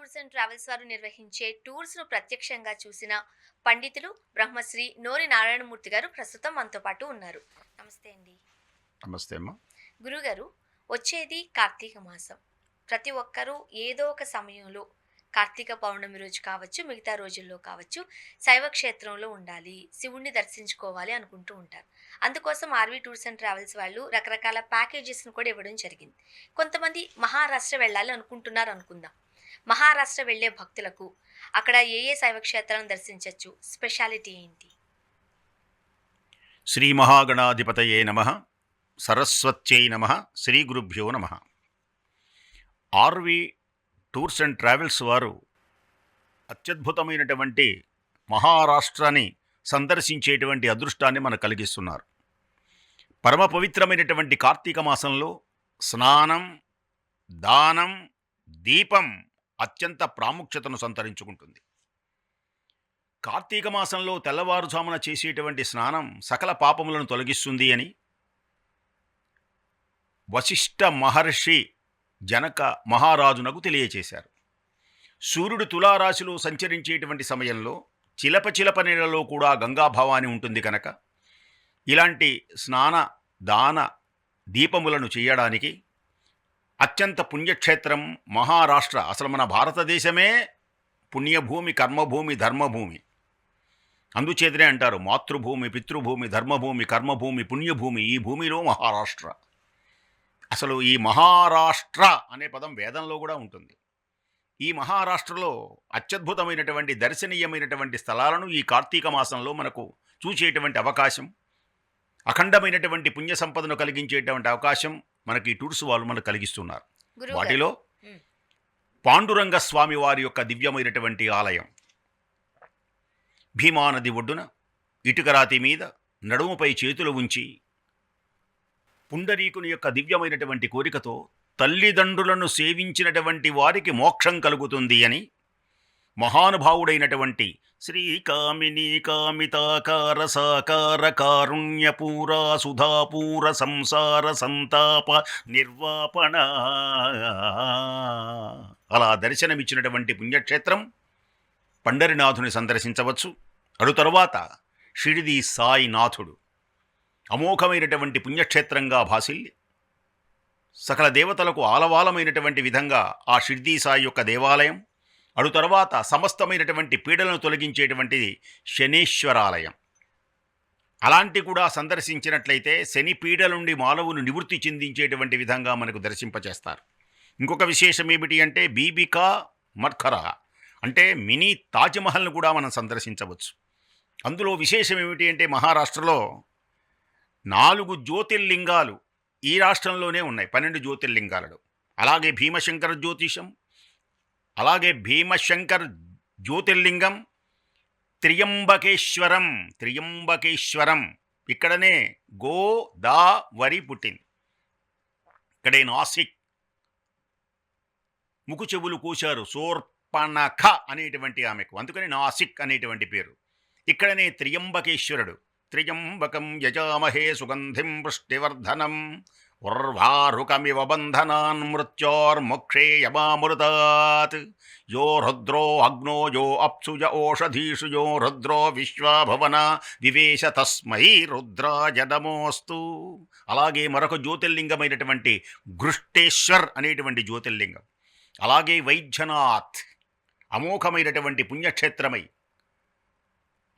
Tours and travels వారు నిర్వహించే టూర్స్‌ను ప్రత్యక్షంగా చూసిన పండితులు బ్రహ్మశ్రీ నోరి నారాయణమూర్తి గారు ప్రస్తుతం మనతో పాటు ఉన్నారు. నమస్తే అండి. నమస్తే అమ్మ. గురుగారు, వచ్చేది కార్తీక మాసం. ప్రతి ఒక్కరూ ఏదో ఒక సమయంలో కార్తీక పౌర్ణమి రోజు కావచ్చు, మిగతా రోజుల్లో కావచ్చు, శైవ క్షేత్రంలో ఉండాలి, శివుడిని దర్శించుకోవాలి అనుకుంటూ ఉంటారు. అందుకోసం ఆర్‌వి టూర్స్ అండ్ ట్రావెల్స్ వాళ్ళు రకరకాల ప్యాకేజెస్‌ని కూడా ఇవ్వడం జరిగింది. కొంతమంది మహారాష్ట్ర వెళ్ళాలి అనుకుంటున్నారు అనుకుందాం. మహారాష్ట్ర వెళ్ళే భక్తులకు అక్కడ ఏ ఏ శైవ క్షేత్రాలను దర్శించొచ్చు? స్పెషాలిటీ ఏంటి? శ్రీ మహాగణాధిపతయే నమః. సరస్వత్యై నమః. శ్రీ గురుభ్యో నమః. ఆర్వి టూర్స్ అండ్ ట్రావెల్స్ వారు అత్యద్భుతమైనటువంటి మహారాష్ట్రాన్ని సందర్శించేటువంటి అదృష్టాన్ని మనకు కలిగిస్తున్నారు. పరమ పవిత్రమైనటువంటి కార్తీక మాసంలో స్నానం, దానం, దీపం అత్యంత ప్రాముఖ్యతను సంతరించుకుంటుంది. కార్తీక మాసంలో తెల్లవారుజామున చేసేటువంటి స్నానం సకల పాపములను తొలగిస్తుంది అని వశిష్ఠ మహర్షి జనక మహారాజునకు తెలియచేశారు. సూర్యుడు తులారాశిలో సంచరించేటువంటి సమయంలో చిలప చిలప నీళ్ళలో కూడా గంగాభావాన్ని ఉంటుంది కనుక ఇలాంటి స్నాన దాన దీపములను చేయడానికి అత్యంత పుణ్యక్షేత్రం మహారాష్ట్ర. అసలు మన భారతదేశమే పుణ్యభూమి, కర్మభూమి, ధర్మభూమి. అందుచేతనే అంటారు మాతృభూమి, పితృభూమి, ధర్మభూమి, కర్మభూమి, పుణ్యభూమి. ఈ భూమిలో మహారాష్ట్ర. అసలు ఈ మహారాష్ట్ర అనే పదం వేదంలో కూడా ఉంటుంది. ఈ మహారాష్ట్రలో అత్యద్భుతమైనటువంటి దర్శనీయమైనటువంటి స్థలాలను ఈ కార్తీక మాసంలో మనకు చూసేటువంటి అవకాశం, అఖండమైనటువంటి పుణ్య సంపదను కలిగించేటువంటి అవకాశం మనకి ఈ టూర్స్ వాళ్ళు మనకు కలిగిస్తున్నారు. గురువు గారు. వాటిలో ఉమ్. పాండురంగ స్వామి వారి యొక్క దివ్యమైనటువంటి ఆలయం భీమానది ఒడ్డున ఇటుకరాతి మీద నడుముపై చేతులు ఉంచి పుండరీకుని యొక్క దివ్యమైనటువంటి కోరికతో తల్లిదండ్రులను సేవించినటువంటి వారికి మోక్షం కలుగుతుంది అని మహానుభావుడైనటువంటి శ్రీ కామినీ కామితాకార సాకార కారుణ్యపూరా సుధాపూర సంసార సంతాప నిర్వాపణ అలా దర్శనమిచ్చినటువంటి పుణ్యక్షేత్రం పండరినాథుని సందర్శించవచ్చు. అడు తరువాత షిరిడి సాయినాథుడు అమోఘమైనటువంటి పుణ్యక్షేత్రంగా భాసిల్లి సకల దేవతలకు ఆలవాలమైనటువంటి విధంగా ఆ షిర్దీ సాయి యొక్క దేవాలయం, అడు తర్వాత సమస్తమైనటువంటి పీడలను తొలగించేటువంటిది శనేశ్వరాలయం. అలాంటి కూడా సందర్శించినట్లయితే శని పీడల నుండి మానవును నివృత్తి చెందించేటువంటి విధంగా మనకు దర్శింపచేస్తారు. ఇంకొక విశేషం ఏమిటి అంటే బీబికా మర్ఖరా అంటే మినీ తాజ్మహల్ను కూడా మనం సందర్శించవచ్చు. అందులో విశేషం ఏమిటి అంటే మహారాష్ట్రలో 4 జ్యోతిర్లింగాలు ఈ రాష్ట్రంలోనే ఉన్నాయి. 12 జ్యోతిర్లింగాలలో. అలాగే భీమశంకర జ్యోతిషం, అలాగే భీమశంకర్ జ్యోతిర్లింగం, త్రియంబకేశ్వరం ఇక్కడనే గోదావరి పుట్టింది. ఇక్కడే నాసిక్ ముకు చెవులు కోశారు శూర్పణఖ అనేటువంటి ఆమెకు, అందుకని నాసిక్ అనేటువంటి పేరు. ఇక్కడనే త్రియంబకేశ్వరుడు త్రియంబకం యజామహే సుగంధిం పుష్టివర్ధనం ఉర్వారుకమివ బంధనాన్ మృత్యోర్మోక్షే యమామృతాత్ యో రుద్రో అగ్నో యో అప్సుజ ఓషధీషు యో రుద్రో విశ్వభవన వివేశ తస్మై రుద్రాయ నమోస్తు. అలాగే మరొక జ్యోతిర్లింగమైనటువంటి గృష్టేశ్వర్ అనేటువంటి జ్యోతిర్లింగం. అలాగే వైద్యనాథ్ అమోఘమైనటువంటి పుణ్యక్షేత్రమై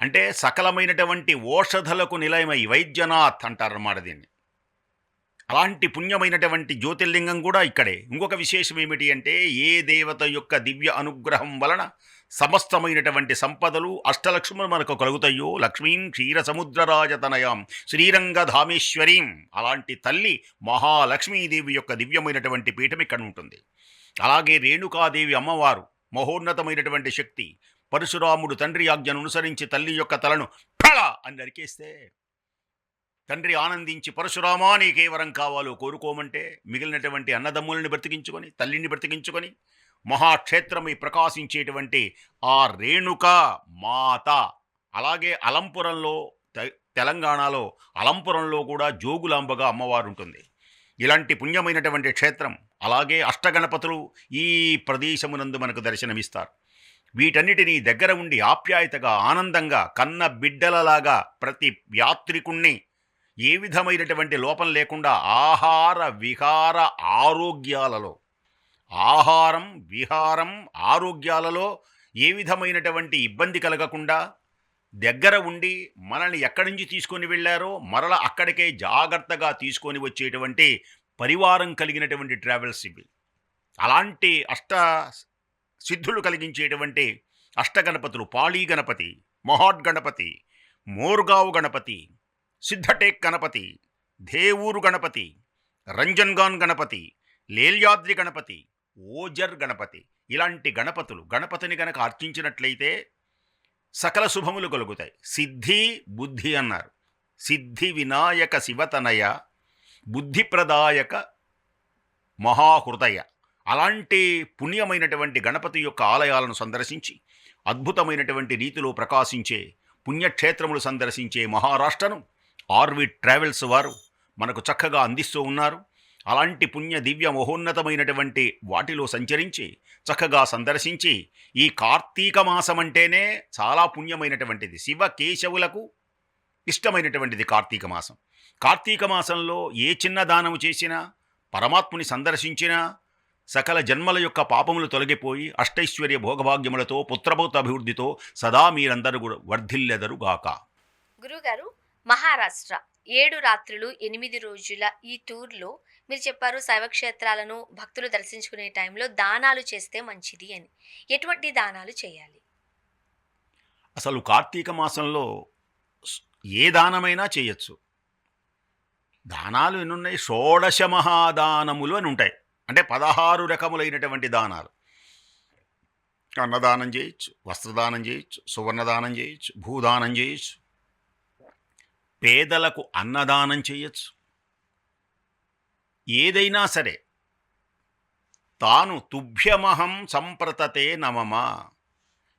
అంటే సకలమైనటువంటి ఓషధలకు నిలయమై వైద్యనాథ్ అంటారన్నమాట దీన్ని. అలాంటి పుణ్యమైనటువంటి జ్యోతిర్లింగం కూడా ఇక్కడే. ఇంకొక విశేషం ఏమిటి అంటే ఏ దేవత యొక్క దివ్య అనుగ్రహం వలన సమస్తమైనటువంటి సంపదలు అష్టలక్ష్ములు మనకు కలుగుతాయో లక్ష్మీం క్షీరసముద్రరాజతనయాం శ్రీరంగధామేశ్వరీం, అలాంటి తల్లి మహాలక్ష్మీదేవి యొక్క దివ్యమైనటువంటి పీఠం ఇక్కడ ఉంటుంది. అలాగే రేణుకాదేవి అమ్మవారు మహోన్నతమైనటువంటి శక్తి. పరశురాముడు తండ్రి ఆజ్ఞను అనుసరించి తల్లి యొక్క తలను ఫళ అని నరికేస్తే తండ్రి ఆనందించి పరశురామా నీకే వరం కావాలో కోరుకోమంటే మిగిలినటువంటి అన్నదమ్ములని బ్రతికించుకొని తల్లిని బ్రతికించుకొని మహాక్షేత్రమై ప్రకాశించేటువంటి ఆ రేణుకా మాత. అలాగే అలంపురంలో తెలంగాణలో అలంపురంలో కూడా జోగులాంబగా అమ్మవారు ఉంటుంది. ఇలాంటి పుణ్యమైనటువంటి క్షేత్రం అలాగే అష్టగణపతులు ఈ ప్రదేశమునందు మనకు దర్శనమిస్తారు. వీటన్నిటినీ దగ్గర ఉండి ఆప్యాయతగా ఆనందంగా కన్న బిడ్డలలాగా ప్రతి యాత్రికుణ్ణి ఏ విధమైనటువంటి లోపం లేకుండా ఆహార విహార ఆరోగ్యాలలో ఆహారం విహారం ఆరోగ్యాలలో ఏ విధమైనటువంటి ఇబ్బంది కలగకుండా దగ్గర ఉండి మనల్ని ఎక్కడి నుంచి తీసుకొని వెళ్ళారో మరల అక్కడికే జాగ్రత్తగా తీసుకొని వచ్చేటువంటి పరివారం కలిగినటువంటి ట్రావెల్స్ ఇవి. అలాంటి సిద్ధులు కలిగించేటువంటి అష్టగణపతులు పాళీ గణపతి, మొహాట్ గణపతి, మోర్గావ్ గణపతి, సిద్ధటేక్ గణపతి, దేవూరు గణపతి, రంజన్గాన్ గణపతి, లేల్యాద్రి గణపతి, ఓజర్ గణపతి, ఇలాంటి గణపతిని గనక అర్చించినట్లయితే సకల శుభములు కలుగుతాయి. సిద్ధి బుద్ధి అన్నారు. సిద్ధి వినాయక శివతనయ బుద్ధిప్రదాయక మహాహృదయ. అలాంటి పుణ్యమైనటువంటి గణపతి యొక్క ఆలయాలను సందర్శించి అద్భుతమైనటువంటి రీతిలో ప్రకాశించే పుణ్యక్షేత్రములు సందర్శించే మహారాష్ట్రను ఆర్వి ట్రావెల్స్ వారు మనకు చక్కగా అందిస్తూ ఉన్నారు. అలాంటి పుణ్య దివ్య మహోన్నతమైనటువంటి వాటిలో సంచరించి చక్కగా సందర్శించి ఈ కార్తీక మాసం అంటేనే చాలా పుణ్యమైనటువంటిది. శివ కేశవులకు ఇష్టమైనటువంటిది కార్తీక మాసం. కార్తీక మాసంలో ఏ చిన్న దానము చేసినా పరమాత్ముని సందర్శించినా సకల జన్మల యొక్క పాపములు తొలగిపోయి అష్టైశ్వర్య భోగభాగ్యములతో పుత్రభూత అభివృద్ధితో సదా మీరందరూ వర్ధిల్లెదరుగాక. గురుగారు, మహారాష్ట్ర 7 రాత్రులు 8 రోజుల ఈ టూర్లో మీరు చెప్పారు శైవక్షేత్రాలను భక్తులు దర్శించుకునే టైంలో దానాలు చేస్తే మంచిది అని. ఎటువంటి దానాలు చేయాలి? అసలు కార్తీక మాసంలో ఏ దానమైనా చేయొచ్చు. దానాలు ఎన్నున్నాయి? షోడశ మహాదానములు అని ఉంటాయి. అంటే 16 రకములైనటువంటి దానాలు. అన్నదానం చేయొచ్చు, వస్త్రదానం చేయొచ్చు, సువర్ణదానం చేయొచ్చు, భూదానం చేయొచ్చు, పేదలకు అన్నదానం చేయొచ్చు. ఏదైనా సరే తాను తుభ్యమహం సంప్రతతే నమమ,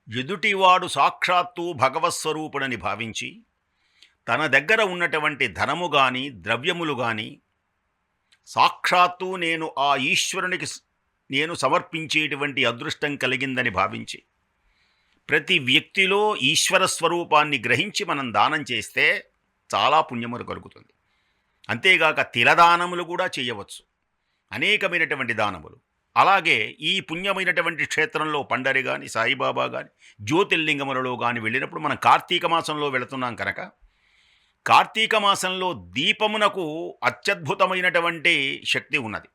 ఎదుటివాడు సాక్షాత్తు భగవత్స్వరూపుడని భావించి తన దగ్గర ఉన్నటువంటి ధనము కానీ ద్రవ్యములు కానీ సాక్షాత్తు నేను ఆ ఈశ్వరునికి నేను సమర్పించేటువంటి అదృష్టం కలిగిందని భావించి ప్రతి వ్యక్తిలో ఈశ్వర స్వరూపాన్ని గ్రహించి మనం దానం చేస్తే చాలా పుణ్యములు కలుగుతుంది. అంతేగాక తిలదానములు కూడా చేయవచ్చు, అనేకమైనటువంటి దానములు. అలాగే ఈ పుణ్యమైనటువంటి క్షేత్రంలో పండరి కానీ సాయిబాబా కానీ జ్యోతిర్లింగములలో కానీ వెళ్ళినప్పుడు మనం కార్తీక మాసంలో వెళుతున్నాం కనుక కార్తీక మాసంలో దీపమునకు అత్యద్భుతమైనటువంటి శక్తి ఉన్నది.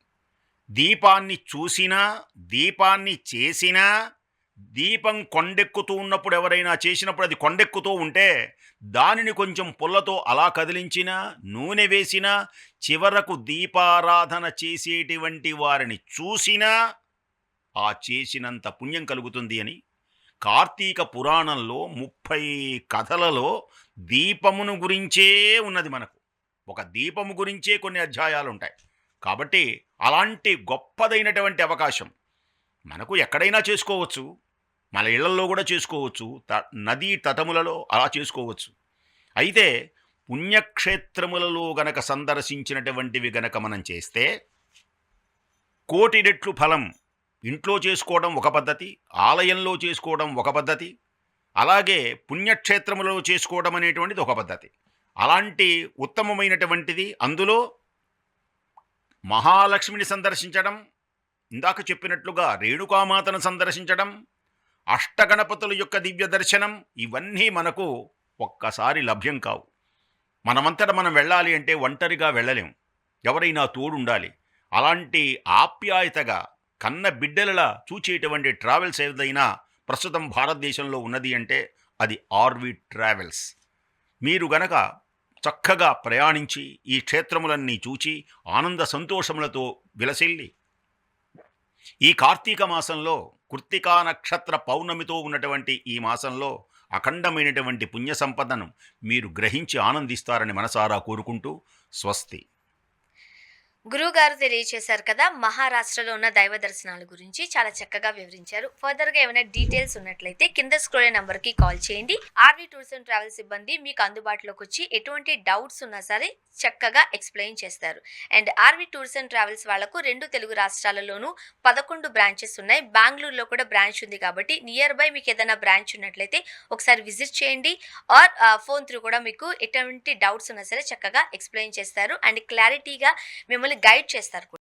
దీపాన్ని చూసినా దీపాన్ని చేసినా దీపం కొండెక్కుతూ ఉన్నప్పుడు ఎవరైనా చేసినప్పుడు అది కొండెక్కుతూ ఉంటే దానిని కొంచెం పుల్లతో అలా కదిలించినా నూనె వేసినా చివరకు దీపారాధన చేసేటువంటి వారిని చూసినా ఆ చేసినంత పుణ్యం కలుగుతుంది అని కార్తీక పురాణంలో 30 కథలలో దీపమును గురించే ఉన్నది. మనకు ఒక దీపము గురించే కొన్ని అధ్యాయాలు ఉంటాయి. కాబట్టి అలాంటి గొప్పదైనటువంటి అవకాశం మనకు ఎక్కడైనా చేసుకోవచ్చు, మన ఇళ్లలో కూడా చేసుకోవచ్చు, నదీ తటములలో అలా చేసుకోవచ్చు. అయితే పుణ్యక్షేత్రములలో గనక సందర్శించినటువంటివి గనక మనం చేస్తే 1,000,000 రెట్లు ఫలం. ఇంట్లో చేసుకోవడం ఒక పద్ధతి, ఆలయంలో చేసుకోవడం ఒక పద్ధతి, అలాగే పుణ్యక్షేత్రములలో చేసుకోవడం అనేటువంటిది ఒక పద్ధతి. అలాంటి ఉత్తమమైనటువంటిది అందులో మహాలక్ష్మిని సందర్శించడం, ఇందాక చెప్పినట్లుగా రేణుకామాతను సందర్శించడం, అష్టగణపతుల యొక్క దివ్య దర్శనం, ఇవన్నీ మనకు ఒక్కసారి లభ్యం కావు. మనమంతట మనం వెళ్ళాలి అంటే ఒంటరిగా వెళ్ళలేం, ఎవరైనా తోడుండాలి. అలాంటి ఆప్యాయతగా కన్న బిడ్డలలా చూచేటువంటి ట్రావెల్స్ ఏదైనా ప్రస్తుతం భారతదేశంలో ఉన్నది అంటే అది ఆర్వి ట్రావెల్స్. మీరు గనక చక్కగా ప్రయాణించి ఈ క్షేత్రములన్నీ చూచి ఆనంద సంతోషములతో విలసిల్లి ఈ కార్తీక మాసంలో కృత్తికా నక్షత్ర పౌర్ణమితో ఉన్నటువంటి ఈ మాసంలో అఖండమైనటువంటి పుణ్య సంపదను మీరు గ్రహించి ఆనందిస్తారని మనసారా కోరుకుంటూ స్వస్తి. గురువుగారు తెలియచేశారు కదా! మహారాష్ట్రలో ఉన్న దైవ దర్శనాల గురించి చాలా చక్కగా వివరించారు. ఫర్దర్‌గా ఏమైనా డీటెయిల్స్ ఉన్నట్లయితే కింద స్క్రోల్ అయిన నంబర్‌కి కాల్ చేయండి. ఆర్‌వి టూర్స్ అండ్ ట్రావెల్స్ సిబ్బంది మీకు అందుబాటులోకొచ్చి ఎటువంటి డౌట్స్ ఉన్నా సరే చక్కగా ఎక్స్‌ప్లెయిన్ చేస్తారు. And RV tours and travels వాళ్ళకు 2 తెలుగు రాష్ట్రాలలోనూ 11 బ్రాంచెస్ ఉన్నాయి. బెంగుళూరులో కూడా బ్రాంచ్ ఉంది కాబట్టి నియర్ బై మీకేదైనా బ్రాంచ్ ఉన్నట్లయితే ఒకసారి విజిట్ చేయండి. ఆర్ ఫోన్ త్రూ కూడా మీకు ఎటువంటి డౌట్స్ ఉన్నా సరే చక్కగా ఎక్స్‌ప్లెయిన్ చేస్తారు. అండ్ క్లారిటీగా మిమ్మల్ని గైడ్ చేస్తారు కూడా.